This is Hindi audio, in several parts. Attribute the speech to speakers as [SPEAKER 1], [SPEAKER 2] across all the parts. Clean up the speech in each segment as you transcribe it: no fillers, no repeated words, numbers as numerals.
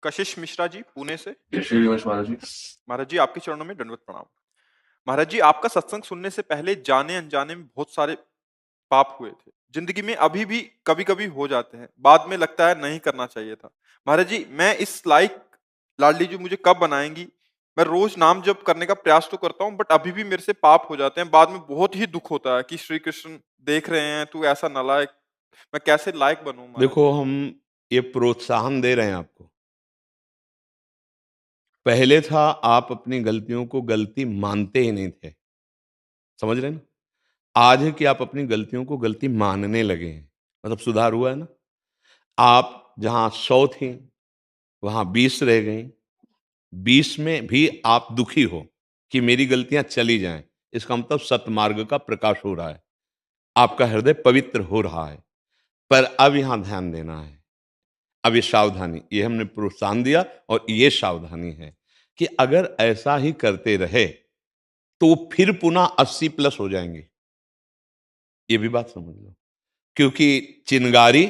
[SPEAKER 1] कशिश मिश्रा जी पुणे से।
[SPEAKER 2] जय श्री गणेश महाराज जी।
[SPEAKER 1] महाराज जी आपके चरणों में दंडवत प्रणाम। महाराज जी आपका सत्संग सुनने से पहले जाने अनजाने में बहुत सारे पाप हुए थे। जिंदगी में अभी भी कभी कभी हो जाते हैं, बाद में लगता है नहीं करना चाहिए था। महाराज जी मैं इस लायक लाडली जी मुझे कब बनाएंगी? मैं रोज नाम जप करने का प्रयास तो करता हूँ, बट अभी भी मेरे से पाप हो जाते हैं। बाद में बहुत ही दुख होता है कि श्री कृष्ण देख रहे हैं, तू ऐसा नालायक। मैं कैसे लायक बनूं महाराज
[SPEAKER 3] देखो,
[SPEAKER 1] जी?
[SPEAKER 3] हम ये प्रोत्साहन दे रहे हैं आपको। पहले था आप अपनी गलतियों को गलती मानते ही नहीं थे। समझ रहे हैं ना? आज है कि आप अपनी गलतियों को गलती मानने लगे हैं। मतलब सुधार हुआ है ना? आप जहां 100 थी वहां 20 रह गई। 20 में भी आप दुखी हो कि मेरी गलतियां चली जाएं। इसका मतलब सतमार्ग का प्रकाश हो रहा है, आपका हृदय पवित्र हो रहा है। पर अब यहां ध्यान देना है। अब ये सावधानी, ये हमने प्रोत्साहन दिया और ये सावधानी है कि अगर ऐसा ही करते रहे तो फिर पुनः 80 प्लस हो जाएंगे। ये भी बात समझ लो, क्योंकि चिंगारी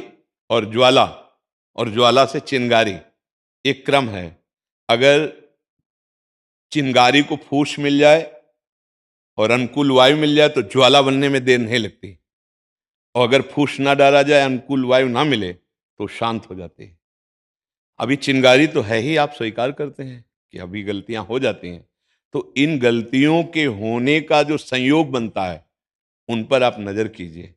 [SPEAKER 3] और ज्वाला से चिंगारी एक क्रम है। अगर चिंगारी को फूस मिल जाए और अनुकूल वायु मिल जाए तो ज्वाला बनने में देर नहीं लगती, और अगर फूस ना डाला जाए, अनुकूल वायु ना मिले तो शांत हो जाती है। अभी चिंगारी तो है ही, आप स्वीकार करते हैं कि अभी गलतियां हो जाती हैं। तो इन गलतियों के होने का जो संयोग बनता है उन पर आप नजर कीजिए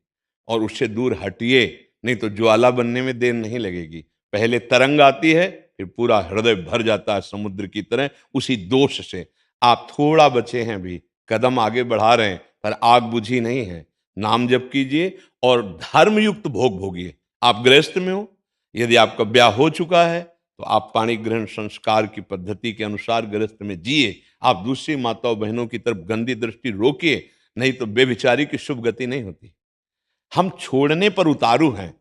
[SPEAKER 3] और उससे दूर हटिए, नहीं तो ज्वाला बनने में देर नहीं लगेगी। पहले तरंग आती है, फिर पूरा हृदय भर जाता है समुद्र की तरह उसी दोष से। आप थोड़ा बचे हैं, भी कदम आगे बढ़ा रहे हैं, पर आग बुझी नहीं है। नाम जप कीजिए और धर्मयुक्त भोग भोगिए। आप गृहस्थ में हो, यदि आपका ब्याह हो चुका है तो आप पाणी ग्रहण संस्कार की पद्धति के अनुसार गृहस्थ में जिए। आप दूसरी माताओं बहनों की तरफ गंदी दृष्टि रोकिए, नहीं तो बेविचारी की शुभ गति नहीं होती। हम छोड़ने पर उतारू हैं,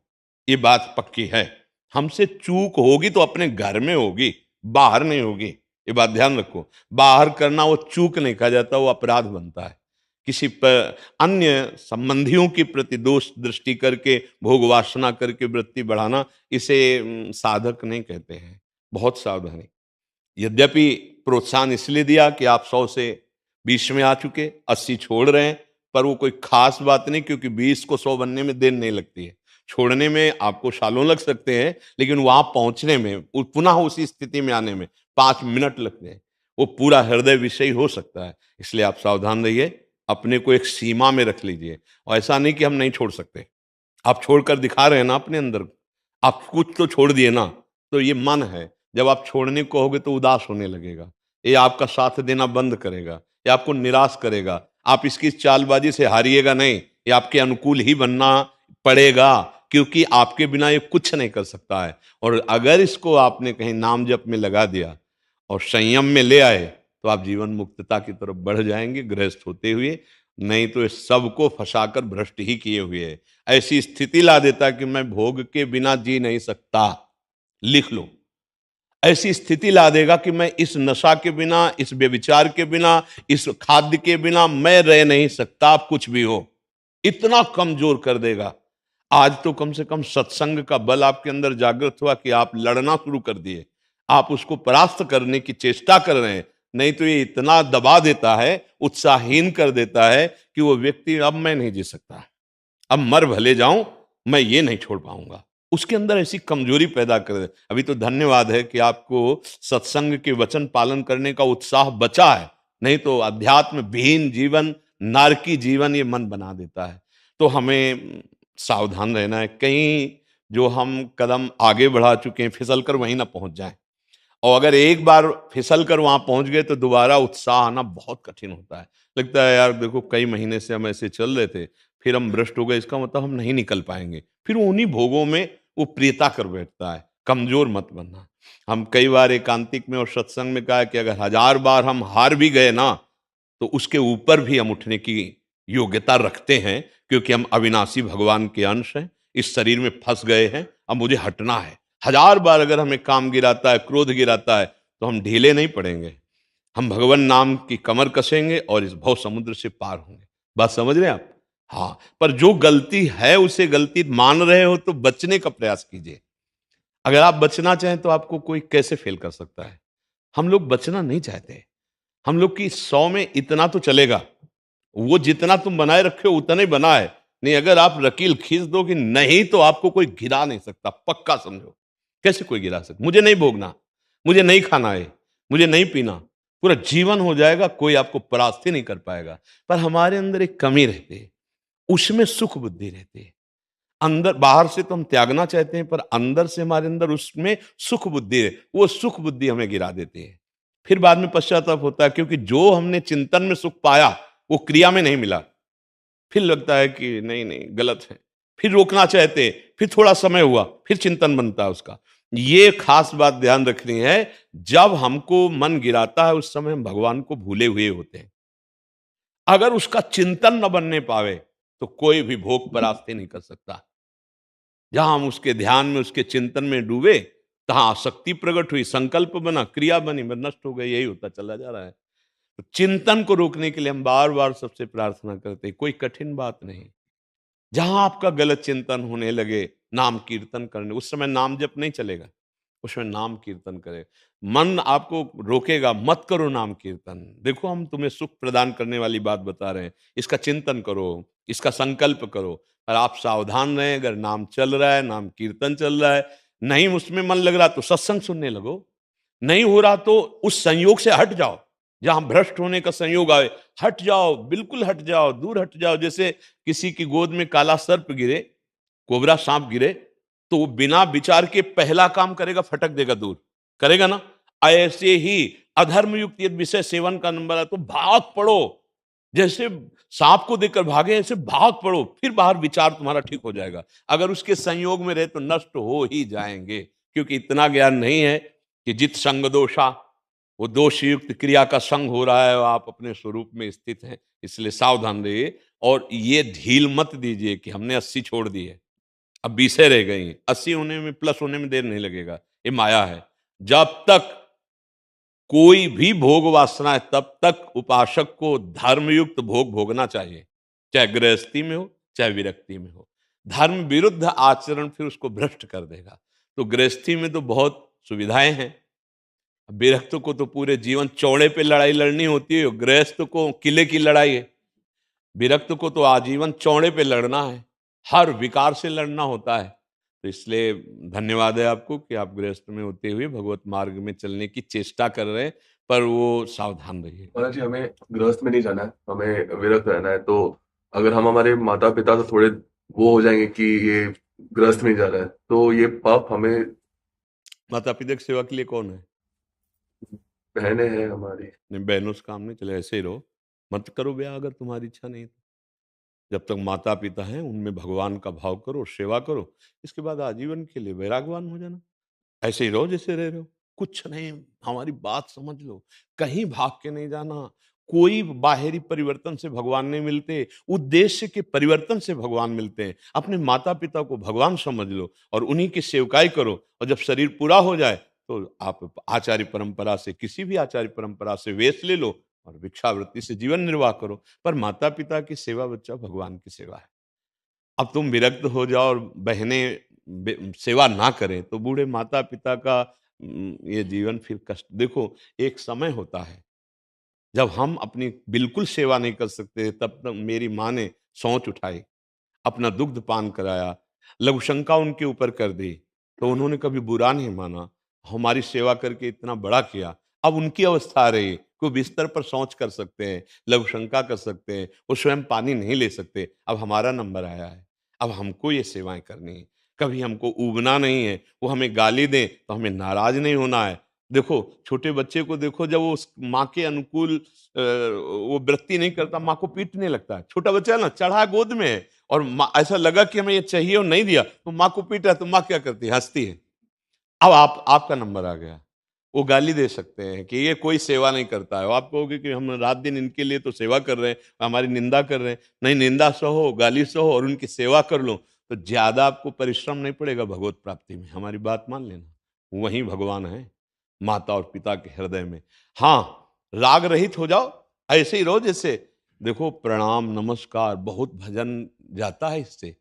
[SPEAKER 3] ये बात पक्की है। हमसे चूक होगी तो अपने घर में होगी, बाहर नहीं होगी। ये बात ध्यान रखो। बाहर करना वो चूक नहीं कहा जाता, वो अपराध बनता है। किसी पर अन्य संबंधियों के प्रति दोष दृष्टि करके, भोग वासना करके वृत्ति बढ़ाना, इसे साधक नहीं कहते हैं। बहुत सावधानी। यद्यपि प्रोत्साहन इसलिए दिया कि आप 100 से 20 में आ चुके, 80 छोड़ रहे हैं, पर वो कोई खास बात नहीं, क्योंकि 20 को 100 बनने में देर नहीं लगती है। छोड़ने में आपको सालों लग सकते हैं, लेकिन वहां पहुंचने में, पुनः उसी स्थिति में आने में 5 मिनट लगते हैं। वो पूरा हृदय विषयी हो सकता है। इसलिए आप सावधान रहिए, अपने को एक सीमा में रख लीजिए। और ऐसा नहीं कि हम नहीं छोड़ सकते, आप छोड़कर दिखा रहे हैं ना अपने अंदर। आप कुछ तो छोड़ दिए ना, तो ये मन है। जब आप छोड़ने को कहोगे तो उदास होने लगेगा, ये आपका साथ देना बंद करेगा, ये आपको निराश करेगा। आप इसकी चालबाजी से हारिएगा नहीं, ये आपके अनुकूल ही बनना पड़ेगा, क्योंकि आपके बिना ये कुछ नहीं कर सकता है। और अगर इसको आपने कहीं नाम जप में लगा दिया और संयम में ले आए तो आप जीवन मुक्तता की तरफ बढ़ जाएंगे गृहस्थ होते हुए। नहीं तो ये सबको फंसाकर भ्रष्ट ही किए हुए है। ऐसी स्थिति ला देता कि मैं भोग के बिना जी नहीं सकता। लिख लो, ऐसी स्थिति ला देगा कि मैं इस नशा के बिना, इस व्यभिचार के बिना, इस खाद्य के बिना मैं रह नहीं सकता। आप कुछ भी हो, इतना कमजोर कर देगा। आज तो कम से कम सत्संग का बल आपके अंदर जागृत हुआ कि आप लड़ना शुरू कर दिए, आप उसको परास्त करने की चेष्टा कर रहे हैं। नहीं तो ये इतना दबा देता है, उत्साहहीन कर देता है कि वो व्यक्ति, अब मैं नहीं जी सकता, अब मर भले जाऊं, मैं ये नहीं छोड़ पाऊंगा। उसके अंदर ऐसी कमजोरी पैदा कर दे। अभी तो धन्यवाद है कि आपको सत्संग के वचन पालन करने का उत्साह बचा है, नहीं तो अध्यात्म विहीन जीवन, नारकी जीवन ये मन बना देता है। तो हमें सावधान रहना है, कहीं जो हम कदम आगे बढ़ा चुके हैं फिसल कर वहीं ना पहुंच जाएं। और अगर एक बार फिसल कर वहां पहुंच गए तो दोबारा उत्साह आना बहुत कठिन होता है। लगता है यार देखो, कई महीने से हम ऐसे चल रहे थे, फिर हम भ्रष्ट हो गए, इसका मतलब हम नहीं निकल पाएंगे। फिर उन्हीं भोगों में वो प्रियता कर बैठता है। कमजोर मत बनना। हम कई बार एकांतिक में और सत्संग में कहा कि अगर 1000 बार हम हार भी गए ना, तो उसके ऊपर भी हम उठने की योग्यता रखते हैं, क्योंकि हम अविनाशी भगवान के अंश हैं। इस शरीर में फंस गए हैं, अब मुझे हटना है। 1000 बार अगर हमें काम गिराता है, क्रोध गिराता है, तो हम ढीले नहीं पड़ेंगे। हम भगवान नाम की कमर कसेंगे और इस भव समुद्र से पार होंगे। बात समझ रहे हैं आप? हाँ, पर जो गलती है उसे गलती मान रहे हो तो बचने का प्रयास कीजिए। अगर आप बचना चाहें तो आपको कोई कैसे फेल कर सकता है? हम लोग बचना नहीं चाहते। हम लोग की 100 में इतना तो चलेगा। वो जितना तुम बनाए रखे हो उतना ही बना है। नहीं, अगर आप लकीर खींच दो कि नहीं तो आपको कोई गिरा नहीं सकता, पक्का समझो। कैसे कोई गिरा सकता? मुझे नहीं भोगना, मुझे नहीं खाना है, मुझे नहीं पीना। पूरा जीवन हो जाएगा, कोई आपको परास्त ही नहीं कर पाएगा। पर हमारे अंदर एक कमी रहती है, उसमें सुख बुद्धि रहती है। अंदर बाहर से तो हम त्यागना चाहते हैं, पर अंदर से हमारे अंदर उसमें सुख बुद्धि है, वो सुख बुद्धि हमें गिरा देती है। फिर बाद में पश्चाताप होता है, क्योंकि जो हमने चिंतन में सुख पाया वो क्रिया में नहीं मिला। फिर लगता है कि नहीं नहीं गलत है, फिर रोकना चाहते हैं, फिर थोड़ा समय हुआ, फिर चिंतन बनता है उसका। ये खास बात ध्यान रखनी है, जब हमको मन गिराता है उस समय हम भगवान को भूले हुए होते हैं। अगर उसका चिंतन न बनने पावे तो कोई भी भोग परास्ती नहीं कर सकता। जहां हम उसके ध्यान में, उसके चिंतन में डूबे, तहां आसक्ति प्रकट हुई, संकल्प बना, क्रिया बनी, बस नष्ट हो गई। यही होता चला जा रहा है। तो चिंतन को रोकने के लिए हम बार बार सबसे प्रार्थना करते हैं, कोई कठिन बात नहीं। जहां आपका गलत चिंतन होने लगे, नाम कीर्तन करने, उस समय नाम जप नहीं चलेगा, उसमें नाम कीर्तन करे। मन आपको रोकेगा, मत करो नाम कीर्तन। देखो हम तुम्हें सुख प्रदान करने वाली बात बता रहे हैं, इसका चिंतन करो, इसका संकल्प करो। और आप सावधान रहें, अगर नाम चल रहा है, नाम कीर्तन चल रहा है, नहीं उसमें मन लग रहा तो सत्संग सुनने लगो। नहीं हो रहा तो उस संयोग से हट जाओ। जहां भ्रष्ट होने का संयोग आए, हट जाओ, बिल्कुल हट जाओ, दूर हट जाओ। जैसे किसी की गोद में काला सर्प गिरे, कोबरा सांप गिरे, तो वो बिना विचार के पहला काम करेगा, फटक देगा दूर, करेगा ना? ऐसे ही अधर्म युक्त यदि विषय सेवन का नंबर है तो भाग पड़ो। जैसे सांप को देखकर भागे, ऐसे भाग पड़ो, फिर बाहर विचार तुम्हारा ठीक हो जाएगा। अगर उसके संयोग में रहे तो नष्ट हो ही जाएंगे, क्योंकि इतना ज्ञान नहीं है कि जित संग दोषा, वो दोष युक्त क्रिया का संग हो रहा है और आप अपने स्वरूप में स्थित हैं। इसलिए सावधान रहिए और ये ढील मत दीजिए कि हमने 80 छोड़ दी है, अब 20 रह गई। 80 होने में, प्लस होने में देर नहीं लगेगा। ये माया है। जब तक कोई भी भोग वासना है तब तक उपासक को धर्मयुक्त भोग भोगना चाहिए, चाहे गृहस्थी में हो चाहे विरक्ति में हो। धर्म विरुद्ध आचरण फिर उसको भ्रष्ट कर देगा। तो गृहस्थी में तो बहुत सुविधाएं हैं, विरक्त को तो पूरे जीवन चौड़े पे लड़ाई लड़नी होती है, गृहस्थ को किले की लड़ाई है। विरक्त को तो आजीवन चौड़े पे लड़ना है, हर विकार से लड़ना होता है। तो इसलिए धन्यवाद है आपको कि आप गृहस्थ में होते हुए भगवत मार्ग में चलने की चेष्टा कर रहे हैं, पर वो सावधान रहिए।
[SPEAKER 2] महाराज जी, हमें गृहस्थ में नहीं जाना है, हमें विरक्त रहना है। तो अगर हम हमारे माता पिता से थोड़े वो हो जाएंगे कि ये गृहस्थ में जा रहा है, तो ये पाप हमें।
[SPEAKER 3] माता पिता की सेवा के लिए कौन है?
[SPEAKER 2] बहनें हैं हमारी।
[SPEAKER 3] नहीं, बहनों से काम नहीं चले, ऐसे ही रहो, मत करो ब्याह अगर तुम्हारी इच्छा नहीं तो। जब तक माता पिता हैं उनमें भगवान का भाव करो, सेवा करो, इसके बाद आजीवन के लिए वैरागवान हो जाना। ऐसे ही रहो जैसे रह रहे हो, कुछ नहीं। हमारी बात समझ लो, कहीं भाग के नहीं जाना। कोई बाहरी परिवर्तन से भगवान नहीं मिलते, उद्देश्य के परिवर्तन से भगवान मिलते हैं। अपने माता पिता को भगवान समझ लो और उन्हीं की सेवकाई करो। और जब शरीर पूरा हो जाए तो आप आचार्य परंपरा से, किसी भी आचार्य परंपरा से वेश ले लो और भिक्षावृत्ति से जीवन निर्वाह करो। पर माता पिता की सेवा बच्चा भगवान की सेवा है। अब तुम विरक्त हो जाओ और बहनें सेवा ना करें तो बूढ़े माता पिता का ये जीवन फिर कष्ट। देखो, एक समय होता है जब हम अपनी बिल्कुल सेवा नहीं कर सकते, तब तक मेरी माँ ने सोच उठाई, अपना दुग्ध पान कराया, लघुशंका उनके ऊपर कर दी, तो उन्होंने कभी बुरा नहीं माना, हमारी सेवा करके इतना बड़ा किया। अब उनकी अवस्था आ रही, कोई बिस्तर पर शौच कर सकते हैं, लघुशंका कर सकते हैं, वो स्वयं पानी नहीं ले सकते। अब हमारा नंबर आया है, अब हमको ये सेवाएं करनी है। कभी हमको ऊबना नहीं है, वो हमें गाली दें तो हमें नाराज नहीं होना है। देखो, छोटे बच्चे को देखो, जब वो उस माँ के अनुकूल वो वृत्ति नहीं करता, माँ को पीटने लगता है। छोटा बच्चा है ना, चढ़ा गोद में है और माँ ऐसा लगा कि हमें ये चाहिए और नहीं दिया तो माँ को पीटा, तो माँ क्या करती है? हंसती है। अब आपका नंबर आ गया, वो गाली दे सकते हैं कि ये कोई सेवा नहीं करता है। और आप कहोगे कि हम रात दिन इनके लिए तो सेवा कर रहे हैं, हमारी निंदा कर रहे हैं। नहीं, निंदा सहो, गाली सहो और उनकी सेवा कर लो, तो ज्यादा आपको परिश्रम नहीं पड़ेगा भगवत प्राप्ति में। हमारी बात मान लेना, वही भगवान है, माता और पिता के हृदय में। हाँ, राग रहित हो जाओ, ऐसे ही रहो जैसे। देखो, प्रणाम नमस्कार बहुत भजन जाता है इससे,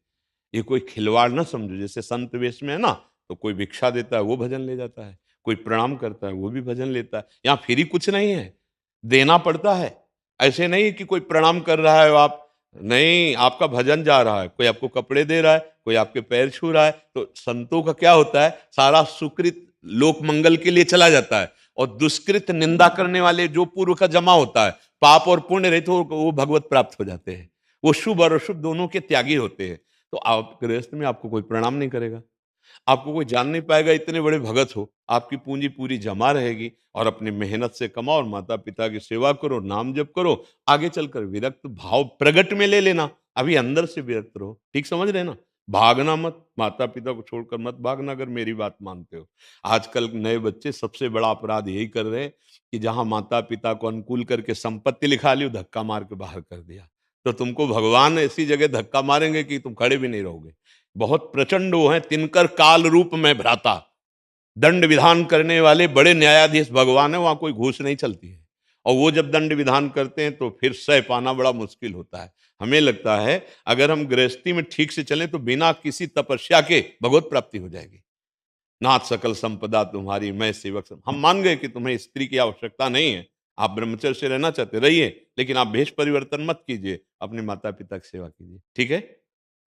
[SPEAKER 3] ये कोई खिलवाड़ ना समझो। जैसे संत वेश में है ना, तो कोई भिक्षा देता है वो भजन ले जाता है, कोई प्रणाम करता है वो भी भजन लेता है। यहाँ फ्री कुछ नहीं है, देना पड़ता है। ऐसे नहीं कि कोई प्रणाम कर रहा है आप, नहीं, आपका भजन जा रहा है, कोई आपको कपड़े दे रहा है, कोई आपके पैर छू रहा है। तो संतों का क्या होता है, सारा सुकृत लोक मंगल के लिए चला जाता है, और दुष्कृत निंदा करने वाले जो पूर्व का जमा होता है, पाप और पुण्य रहित वो भगवत प्राप्त हो जाते हैं। वो शुभ और अशुभ दोनों के त्यागी होते हैं। तो आप गृहस्थ में आपको कोई प्रणाम नहीं करेगा, आपको कोई जान नहीं पाएगा, इतने बड़े भगत हो। आपकी पूंजी पूरी जमा रहेगी, और अपनी मेहनत से कमाओ और माता पिता की सेवा करो, नाम जप करो। आगे चलकर विरक्त भाव प्रगट में ले लेना, अभी अंदर से विरक्त रहो। ठीक समझ रहे ना? भागना मत, माता पिता को छोड़कर मत भागना, अगर मेरी बात मानते हो। आजकल नए बच्चे सबसे बड़ा अपराध यही कर रहे हैं कि जहां माता पिता को अनुकूल करके संपत्ति लिखा ली, धक्का मार के बाहर कर दिया। तो तुमको भगवान ऐसी जगह धक्का मारेंगे कि तुम खड़े भी नहीं रहोगे। बहुत प्रचंड वो हैं, तिनकर काल रूप में भ्राता, दंड विधान करने वाले बड़े न्यायाधीश भगवान है। वहां कोई घूस नहीं चलती है, और वो जब दंड विधान करते हैं तो फिर सह पाना बड़ा मुश्किल होता है। हमें लगता है अगर हम गृहस्थी में ठीक से चलें तो बिना किसी तपस्या के भगवत प्राप्ति हो जाएगी। नाथ सकल संपदा तुम्हारी, मैं सेवक हम मान गए कि तुम्हें स्त्री की आवश्यकता नहीं है, आप ब्रह्मचर्य से रहना चाहते रहिए, लेकिन आप भेष परिवर्तन मत कीजिए, अपने माता पिता की सेवा कीजिए। ठीक है?